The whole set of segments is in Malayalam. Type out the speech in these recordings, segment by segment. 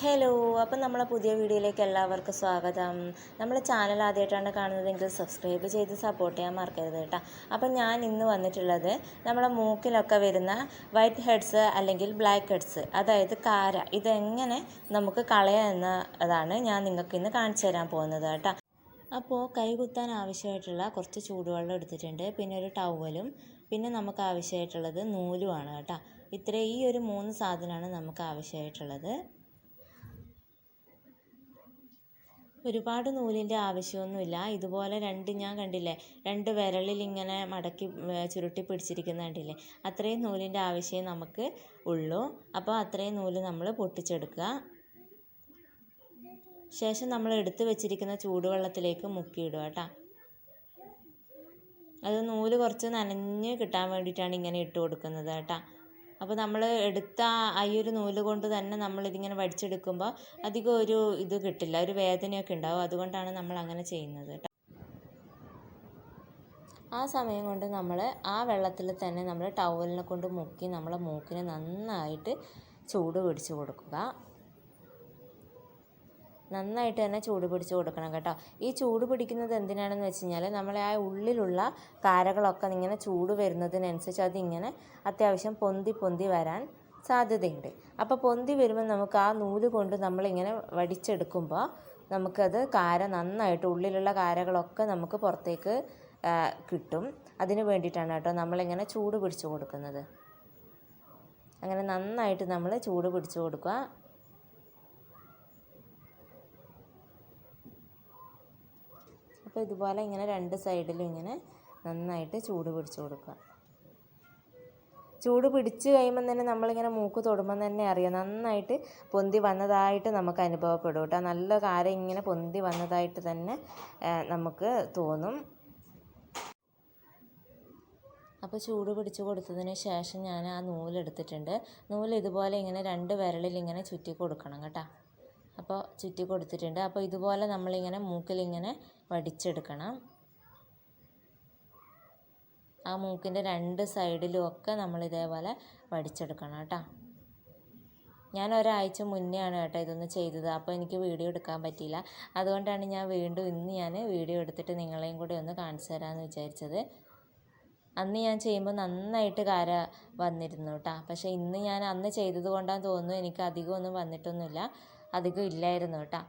ഹലോ, അപ്പം നമ്മളെ പുതിയ വീഡിയോയിലേക്ക് എല്ലാവർക്കും സ്വാഗതം. നമ്മളെ ചാനൽ ആദ്യമായിട്ടാണ് കാണുന്നതെങ്കിൽ സബ്സ്ക്രൈബ് ചെയ്ത് സപ്പോർട്ട് ചെയ്യാൻ മറക്കരുത് കേട്ടോ. അപ്പം ഞാൻ ഇന്ന് വന്നിട്ടുള്ളത് നമ്മളെ മൂക്കിലൊക്കെ വരുന്ന വൈറ്റ് ഹെഡ്സ് അല്ലെങ്കിൽ ബ്ലാക്ക് ഹെഡ്സ്, അതായത് കാര, ഇതെങ്ങനെ നമുക്ക് കളയാം എന്നതാണ് ഞാൻ നിങ്ങൾക്ക് ഇന്ന് കാണിച്ചു തരാൻ പോകുന്നത് കേട്ടോ. അപ്പോൾ കൈ കുത്താൻ ആവശ്യമായിട്ടുള്ള കുറച്ച് ചൂടുവെള്ളം എടുത്തിട്ടുണ്ട്, പിന്നെ ഒരു ടവലും, പിന്നെ നമുക്ക് ആവശ്യമായിട്ടുള്ളത് നൂലുമാണ് കേട്ടോ. ഈ ഒരു 3 സാധനമാണ് നമുക്ക് ആവശ്യമായിട്ടുള്ളത്. ഒരുപാട് നൂലിൻ്റെ ആവശ്യമൊന്നുമില്ല. ഇതുപോലെ ഞാൻ കണ്ടില്ലേ, 2 വിരലിൽ ഇങ്ങനെ മടക്കി ചുരുട്ടി പിടിച്ചിരിക്കുന്ന കണ്ടില്ലേ, അത്രയും നൂലിൻ്റെ ആവശ്യമേ നമുക്ക് ഉള്ളൂ. അപ്പോൾ അത്രയും നൂല് നമ്മൾ പൊട്ടിച്ചെടുക്കുക. ശേഷം നമ്മൾ എടുത്ത് വെച്ചിരിക്കുന്ന ചൂടുവെള്ളത്തിലേക്ക് മുക്കിയിടുക കേട്ടോ. അത് നൂല് കുറച്ച് നനഞ്ഞ് കിട്ടാൻ വേണ്ടിയിട്ടാണ് ഇങ്ങനെ ഇട്ട് കൊടുക്കുന്നത് കേട്ടോ. അപ്പോൾ നമ്മൾ എടുത്ത ഈ ഒരു നൂല് കൊണ്ട് തന്നെ നമ്മളിതിങ്ങനെ വടിച്ചെടുക്കുമ്പോൾ അധികം ഒരു ഇത് കിട്ടില്ല, ഒരു വേദനയൊക്കെ ഉണ്ടാവും. അതുകൊണ്ടാണ് നമ്മൾ അങ്ങനെ ചെയ്യുന്നത് കേട്ടോ. ആ സമയം കൊണ്ട് നമ്മൾ ആ വെള്ളത്തിൽ തന്നെ നമ്മൾ ടവലിനെ കൊണ്ട് മുക്കി നമ്മളെ മൂക്കിന് നന്നായിട്ട് ചൂട് പിടിച്ച് കൊടുക്കുക. നന്നായിട്ട് തന്നെ ചൂട് പിടിച്ച് കൊടുക്കണം കേട്ടോ. ഈ ചൂട് പിടിക്കുന്നത് എന്തിനാണെന്ന് വെച്ച് കഴിഞ്ഞാൽ നമ്മളെ ആ ഉള്ളിലുള്ള കാരകളൊക്കെ ഇങ്ങനെ ചൂട് വരുന്നതിനനുസരിച്ച് അതിങ്ങനെ അത്യാവശ്യം പൊന്തി വരാൻ സാധ്യതയുണ്ട്. അപ്പോൾ പൊന്തി വരുമ്പോൾ നമുക്ക് ആ നൂല് കൊണ്ട് നമ്മളിങ്ങനെ വടിച്ചെടുക്കുമ്പോൾ നമുക്കത് നന്നായിട്ട് ഉള്ളിലുള്ള കാരകളൊക്കെ നമുക്ക് പുറത്തേക്ക് കിട്ടും. അതിന് വേണ്ടിയിട്ടാണ് കേട്ടോ നമ്മളിങ്ങനെ ചൂട് പിടിച്ച് കൊടുക്കുന്നത്. അങ്ങനെ നന്നായിട്ട് നമ്മൾ ചൂട് പിടിച്ച് കൊടുക്കുക. അപ്പോൾ ഇതുപോലെ ഇങ്ങനെ 2 സൈഡിലും ഇങ്ങനെ നന്നായിട്ട് ചൂട് പിടിച്ച് കൊടുക്കുക. ചൂട് പിടിച്ച് കഴിയുമ്പം തന്നെ നമ്മളിങ്ങനെ മൂക്ക് തൊടുമ്പം തന്നെ അറിയാം നന്നായിട്ട് പൊന്തി വന്നതായിട്ട് നമുക്ക് അനുഭവപ്പെടും കേട്ടോ. നല്ല കാരം ഇങ്ങനെ പൊന്തി വന്നതായിട്ട് തന്നെ നമുക്ക് തോന്നും. അപ്പോൾ ചൂട് പിടിച്ച് കൊടുത്തതിന് ശേഷം ഞാൻ ആ നൂലെടുത്തിട്ടുണ്ട്. നൂല് ഇതുപോലെ ഇങ്ങനെ 2 വിരലിൽ ഇങ്ങനെ ചുറ്റി കൊടുക്കണം കേട്ടോ. അപ്പോൾ ചുറ്റി കൊടുത്തിട്ടുണ്ട്. അപ്പോൾ ഇതുപോലെ നമ്മളിങ്ങനെ മൂക്കിലിങ്ങനെ വടിച്ചെടുക്കണം. ആ മൂക്കിൻ്റെ 2 സൈഡിലും ഒക്കെ നമ്മൾ ഇതേപോലെ വടിച്ചെടുക്കണം കേട്ടോ. ഞാൻ ഒരാഴ്ച മുന്നെയാണ് കേട്ടോ ഇതൊന്ന് ചെയ്തത്. അപ്പോൾ എനിക്ക് വീഡിയോ എടുക്കാൻ പറ്റിയില്ല. അതുകൊണ്ടാണ് ഞാൻ വീണ്ടും ഇന്ന് ഞാൻ വീഡിയോ എടുത്തിട്ട് നിങ്ങളെയും കൂടി ഒന്ന് കാണിച്ചു തരാമെന്ന് വിചാരിച്ചത്. അന്ന് ഞാൻ ചെയ്യുമ്പോൾ നന്നായിട്ട് കാര വന്നിരുന്നു കേട്ടോ. പക്ഷേ ഇന്ന് ഞാൻ അന്ന് ചെയ്തത് കൊണ്ടാന്ന് തോന്നുന്നു എനിക്ക് അധികം ഒന്നും വന്നിട്ടൊന്നുമില്ല, അധികം ഇല്ലായിരുന്നു കേട്ടോ.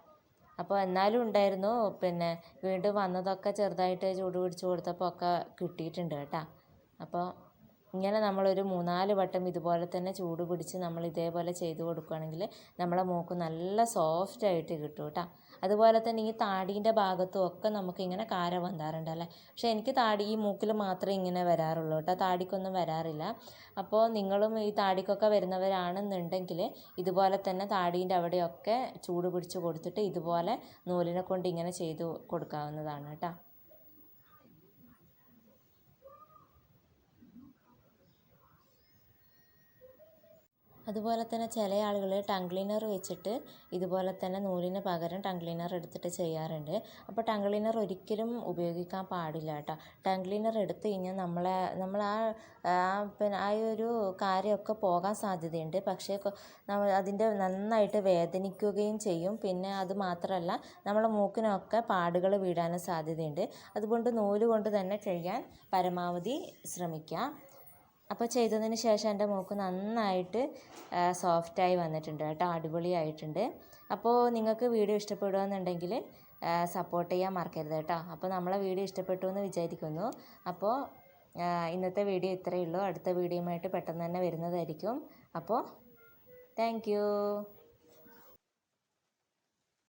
അപ്പോൾ എന്നാലും ഉണ്ടായിരുന്നു. പിന്നെ വീണ്ടും വന്നതൊക്കെ ചെറുതായിട്ട് ചൂട് പിടിച്ച് കൊടുത്തപ്പോൾ ഒക്കെ കിട്ടിയിട്ടുണ്ട് കേട്ടോ. അപ്പോൾ ഇങ്ങനെ നമ്മളൊരു 3-4 വട്ടം ഇതുപോലെ തന്നെ ചൂട് പിടിച്ച് നമ്മൾ ഇതേപോലെ ചെയ്ത് കൊടുക്കുകയാണെങ്കിൽ നമ്മളെ മൂക്ക് നല്ല സോഫ്റ്റായിട്ട് കിട്ടും കേട്ടോ. അതുപോലെ തന്നെ ഈ താടീൻ്റെ ഭാഗത്തും ഒക്കെ നമുക്കിങ്ങനെ കാര വന്നാറുണ്ട് അല്ലേ. പക്ഷേ എനിക്ക് ഈ മൂക്കിൽ മാത്രമേ ഇങ്ങനെ വരാറുള്ളൂ കേട്ടോ, താടിക്കൊന്നും വരാറില്ല. അപ്പോൾ നിങ്ങളും ഈ താടിക്കൊക്കെ വരുന്നവരാണെന്നുണ്ടെങ്കിൽ ഇതുപോലെ തന്നെ താടീൻ്റെ അവിടെയൊക്കെ ചൂട് പിടിച്ച് കൊടുത്തിട്ട് ഇതുപോലെ നൂലിനെ കൊണ്ട് ഇങ്ങനെ ചെയ്ത് കൊടുക്കാവുന്നതാണ് കേട്ടോ. അതുപോലെ തന്നെ ചില ആളുകൾ ടങ് ക്ലീനർ വെച്ചിട്ട് ഇതുപോലെ തന്നെ നൂലിന് പകരം ടങ് ക്ലീനർ എടുത്തിട്ട് ചെയ്യാറുണ്ട്. അപ്പോൾ ടങ് ക്ലീനർ ഒരിക്കലും ഉപയോഗിക്കാൻ പാടില്ല കേട്ടോ. ടങ് ക്ലീനർ എടുത്തു കഴിഞ്ഞാൽ നമ്മൾ പിന്നെ ആ ഒരു കാര്യമൊക്കെ പോകാൻ സാധ്യതയുണ്ട്. പക്ഷേ അതിൻ്റെ നന്നായിട്ട് വേദനിക്കുകയും ചെയ്യും. പിന്നെ അത് മാത്രമല്ല നമ്മളെ മൂക്കിനൊക്കെ പാടുകൾ വീഴാനും സാധ്യതയുണ്ട്. അതുകൊണ്ട് നൂല് കൊണ്ട് തന്നെ ചെയ്യാൻ പരമാവധി ശ്രമിക്കുക. അപ്പോൾ ചെയ്തതിന് ശേഷം എൻ്റെ മൂക്ക് നന്നായിട്ട് സോഫ്റ്റായി വന്നിട്ടുണ്ട് കേട്ടോ, അടിപൊളിയായിട്ടുണ്ട്. അപ്പോൾ നിങ്ങൾക്ക് വീഡിയോ ഇഷ്ടപ്പെടുകയെന്നുണ്ടെങ്കിൽ സപ്പോർട്ട് ചെയ്യാൻ മറക്കരുത് കേട്ടോ. അപ്പോൾ നമ്മളെ വീഡിയോ ഇഷ്ടപ്പെട്ടു എന്ന് വിചാരിക്കുന്നു. അപ്പോൾ ഇന്നത്തെ വീഡിയോ ഇത്രയേ ഉള്ളൂ. അടുത്ത വീഡിയോയുമായിട്ട് പെട്ടെന്ന് തന്നെ വരുന്നതായിരിക്കും. അപ്പോൾ താങ്ക്